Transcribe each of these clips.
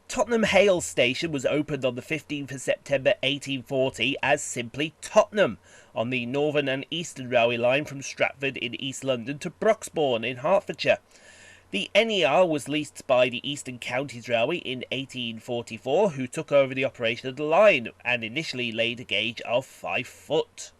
Tottenham Hale station was opened on the 15th of September 1840 as simply Tottenham on the Northern and Eastern Railway line from Stratford in East London to Broxbourne in Hertfordshire. The NER was leased by the Eastern Counties Railway in 1844, who took over the operation of the line and initially laid a gauge of 5 foot.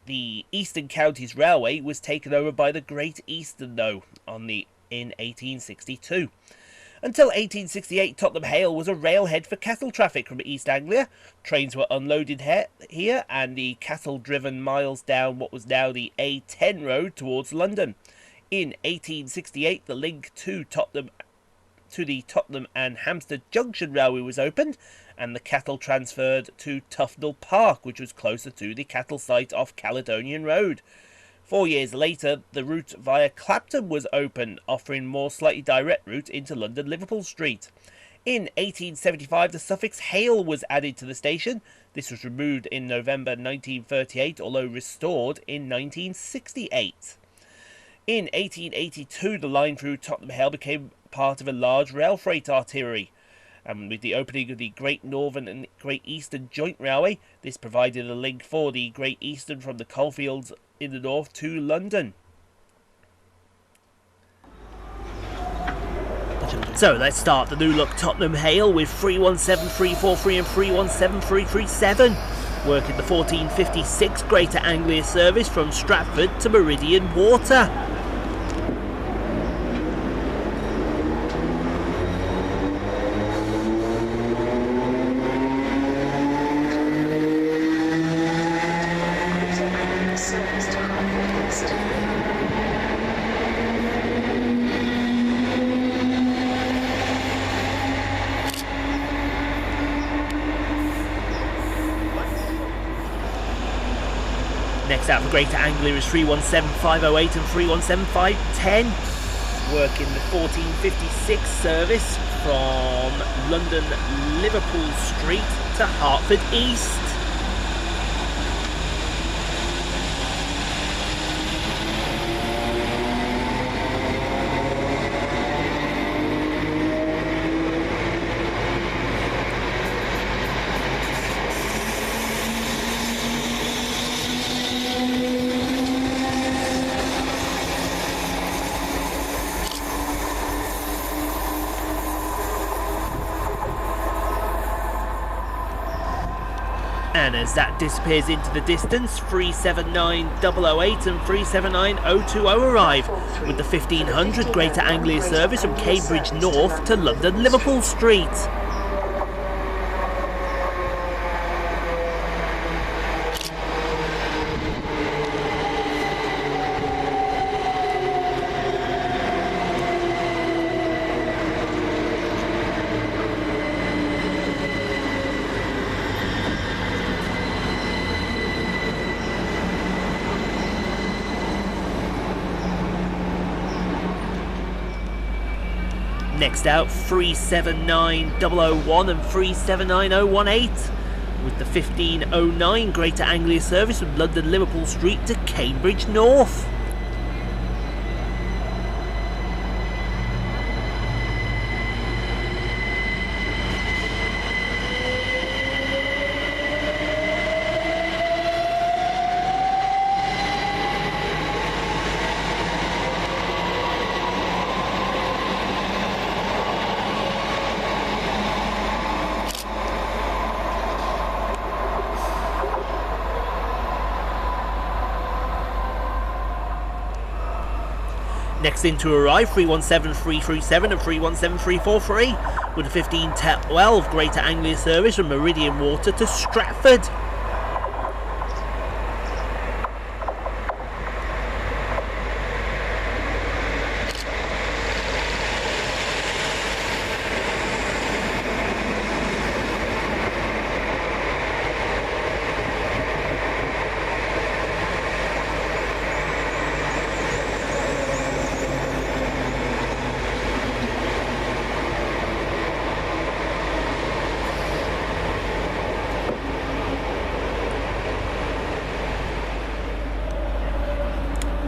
The Eastern Counties Railway was taken over by the Great Eastern, though, in 1862. Until 1868, Tottenham Hale was a railhead for cattle traffic from East Anglia. Trains were unloaded here, and the cattle driven miles down what was now the A10 road towards London. In 1868, the link to the Tottenham and Hampstead Junction Railway was opened, and the cattle transferred to Tufnell Park, which was closer to the cattle site off Caledonian Road. 4 years later, the route via Clapton was opened, offering more slightly direct route into London Liverpool Street. In 1875, the suffix Hale was added to the station. This was removed in November 1938, although restored in 1968. In 1882, the line through Tottenham Hale became part of a large rail freight artery. And with the opening of the Great Northern and Great Eastern Joint Railway, this provided a link for the Great Eastern from the coalfields in the north to London. So let's start the new look Tottenham Hale with 317343 and 317337, working the 1456 Greater Anglia service from Stratford to Meridian Water. Next out for Greater Anglia is 317508 and 317510, working the 1456 service from London Liverpool Street to Hertford East. And as that disappears into the distance, 379008 and 379020 arrive with the 1500 Greater Anglia service from Cambridge North to London Liverpool Street. Next out, 379001 and 379018 with the 1509 Greater Anglia service from London Liverpool Street to Cambridge North. Next in to arrive, 317337 and 317343 with the 1512 Greater Anglia service from Meridian Water to Stratford.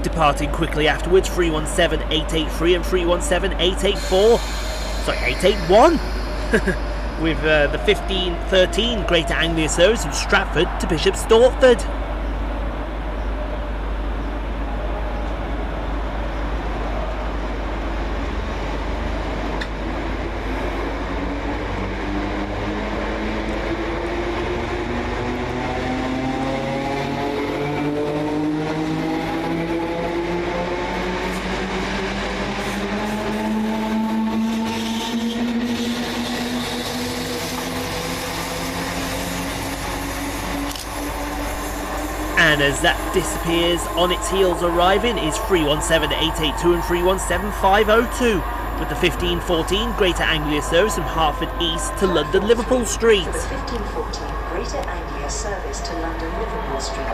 Departing quickly afterwards, 317883 and 317884. Sorry, 881. With the 1513 Greater Anglia service from Stratford to Bishop Stortford. And as that disappears, on its heels arriving is 317882 and 317502 with the 1514 Greater Anglia service from Hertford East to London Liverpool Street. The 1514 Greater Anglia service to London Liverpool Street.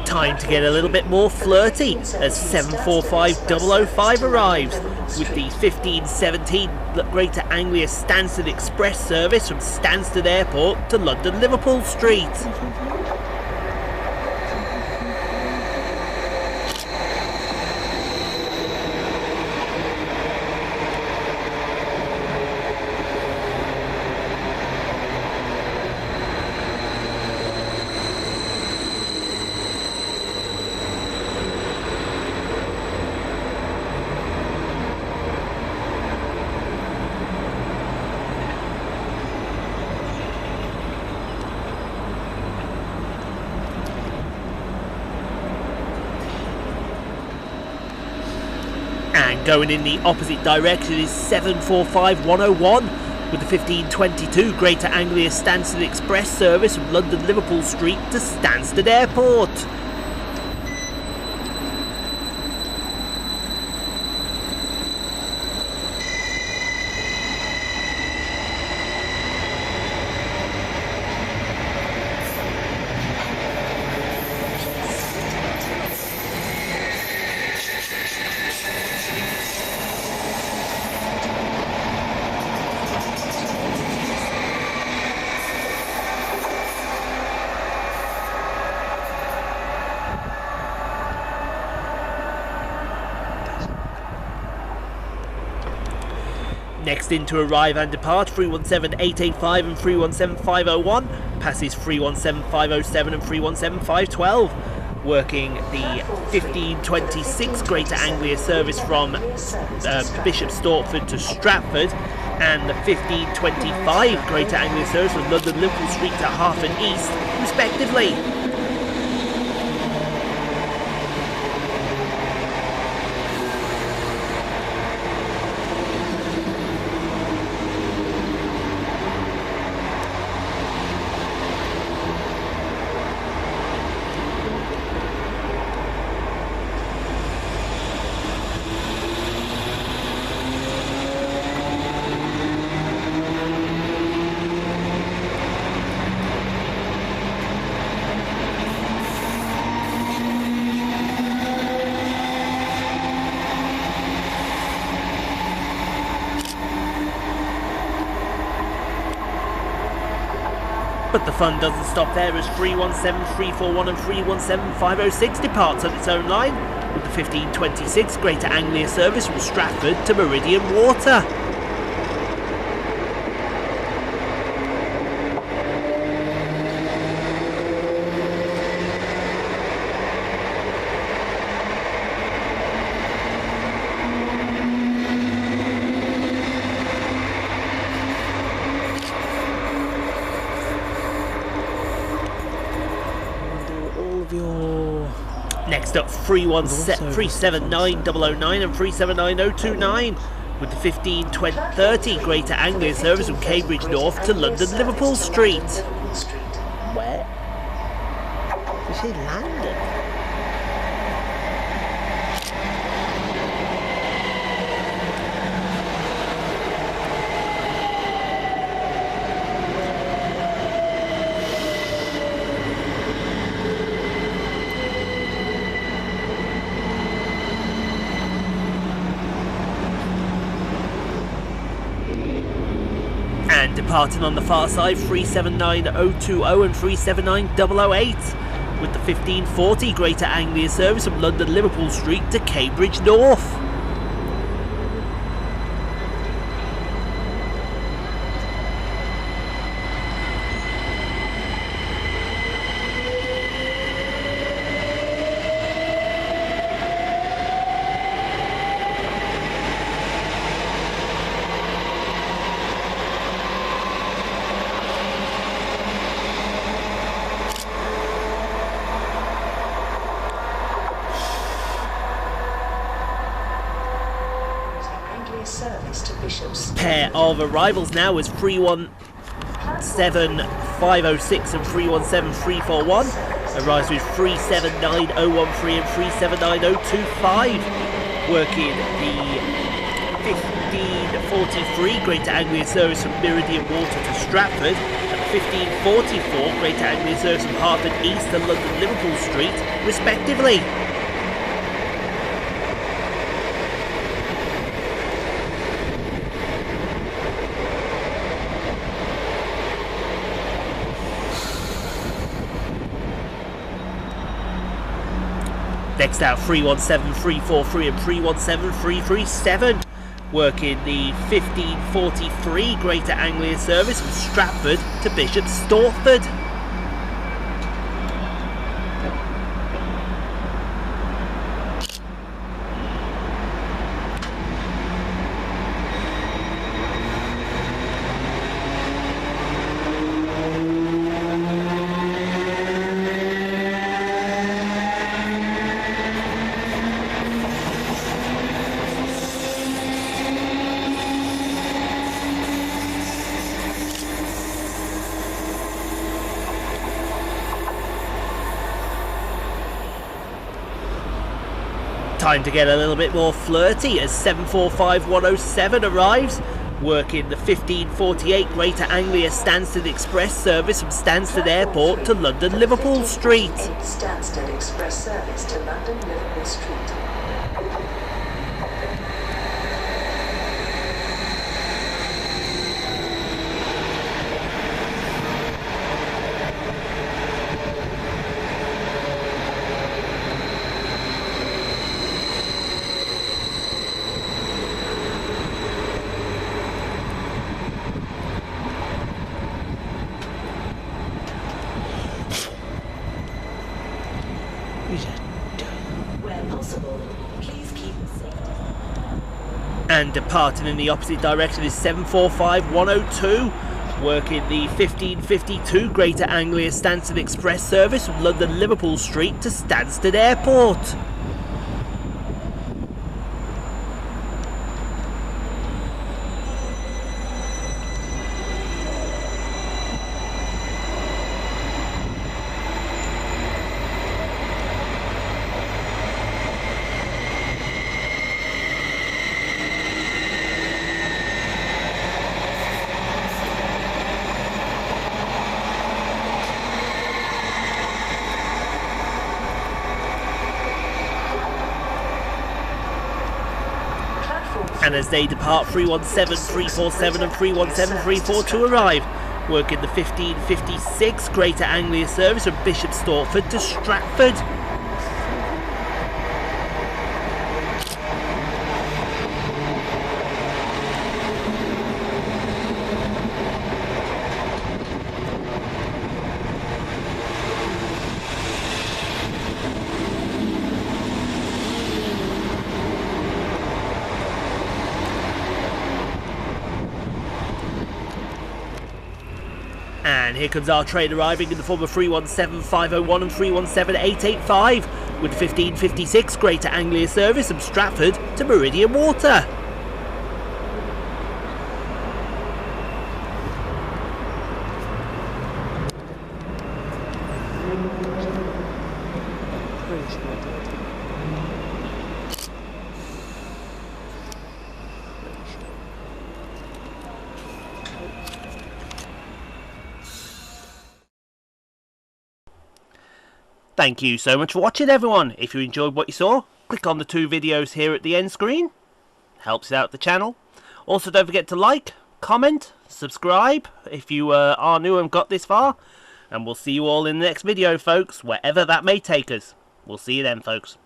Time to get a little bit more flirty as 745005 arrives with the 1517 Greater Anglia Stansted Express service from Stansted Airport to London Liverpool Street. And going in the opposite direction is 745101 with the 1522 Greater Anglia Stansted Express service from London Liverpool Street to Stansted Airport. Next in to arrive and depart, 317885 and 317501, passes 317507 and 317512, working the 1526 Greater Anglia service from Bishop Stortford to Stratford, and the 1525 Greater Anglia service from London Liverpool Street to Hertford East, respectively. But the fun doesn't stop there as 317341 and 317506 departs on its own line with the 1526 Greater Anglia service from Stratford to Meridian Water. Next up, 3790009 and 379029 with the 1530 Greater Anglia service from Cambridge North to London Liverpool Street. Where? Did she land it? And departing on the far side, 379020 and 379008 with the 1540 Greater Anglia service from London Liverpool Street to Cambridge North. Service to Bishop's. Pair of arrivals now is 317506 and 317341. Arrives with 379013 and 379025. Working the 1543 Greater Anglia service from Meridian Water to Stratford and the 1544 Greater Anglia service from Hertford East to London Liverpool Street, respectively. Next out, 317343 and 317337. Working the 1543 Greater Anglia service from Stratford to Bishop Stortford. Time to get a little bit more flirty as 745107 arrives, working the 1548 Greater Anglia Stansted Express service from Stansted Airport to London Liverpool Street. Stansted Express service to London Liverpool Street. Where possible, please keep safe. And departing in the opposite direction is 745102, working the 1552 Greater Anglia Stansted Express service from London Liverpool Street to Stansted Airport. And as they depart, 317347 and 317342 arrive, working the 1556 Greater Anglia service from Bishop Stortford to Stratford. And here comes our train arriving in the form of 317501 and 317885 with 1556 Greater Anglia service from Stratford to Meridian Water. Thank you so much for watching, everyone. If you enjoyed what you saw, click on the two videos here at the end screen. Helps out the channel. Also, don't forget to like, comment, subscribe if you are new and got this far. And we'll see you all in the next video, folks, wherever that may take us. We'll see you then, folks.